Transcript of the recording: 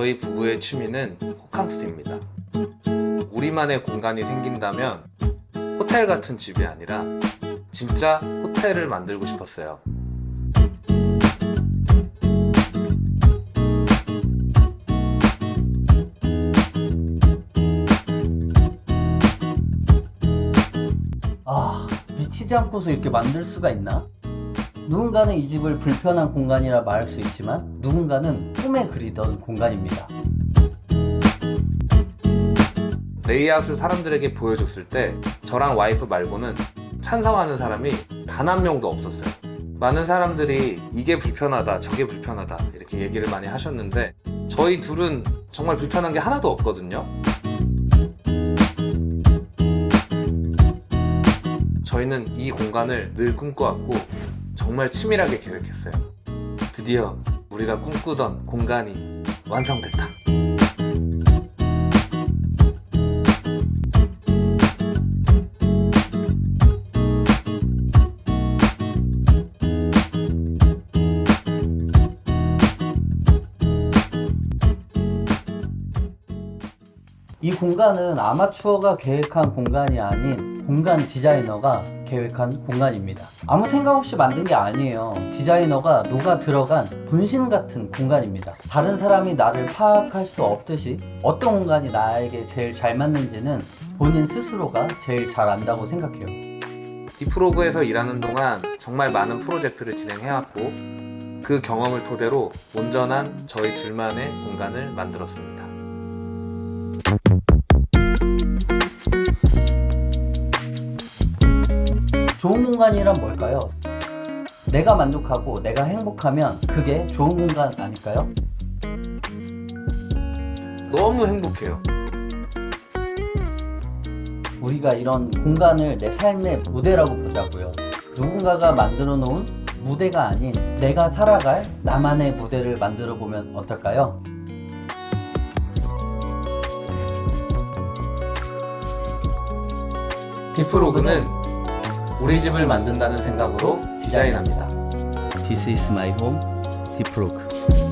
저희 부부의 취미는 호캉스입니다. 우리만의 공간이 생긴다면 호텔 같은 집이 아니라 진짜 호텔을 만들고 싶었어요. 미치지 않고서 이렇게 만들 수가 있나? 누군가는 이 집을 불편한 공간이라 말할 수 있지만 누군가는 꿈에 그리던 공간입니다. 레이아웃을 사람들에게 보여줬을 때 저랑 와이프 말고는 찬성하는 사람이 단 한 명도 없었어요. 많은 사람들이 이게 불편하다, 저게 불편하다 이렇게 얘기를 많이 하셨는데 저희 둘은 정말 불편한 게 하나도 없거든요. 저희는 이 공간을 늘 꿈꿔왔고 정말 치밀하게 계획했어요. 드디어 우리가 꿈꾸던 공간이 완성됐다. 이 공간은 아마추어가 계획한 공간이 아닌 공간 디자이너가 계획한 공간입니다. 아무 생각 없이 만든 게 아니에요. 디자이너가 녹아 들어간 분신 같은 공간입니다. 다른 사람이 나를 파악할 수 없듯이 어떤 공간이 나에게 제일 잘 맞는지는 본인 스스로가 제일 잘 안다고 생각해요. 디프로그에서 일하는 동안 정말 많은 프로젝트를 진행해왔고 그 경험을 토대로 온전한 저희 둘만의 공간을 만들었습니다. 좋은 공간이란 뭘까요? 내가 만족하고 내가 행복하면 그게 좋은 공간 아닐까요? 너무 행복해요. 우리가 이런 공간을 내 삶의 무대라고 보자고요. 누군가가 만들어 놓은 무대가 아닌 내가 살아갈 나만의 무대를 만들어 보면 어떨까요? 디프로그는 우리 집을 만든다는 생각으로 디자인합니다. This is my home, 디프로그.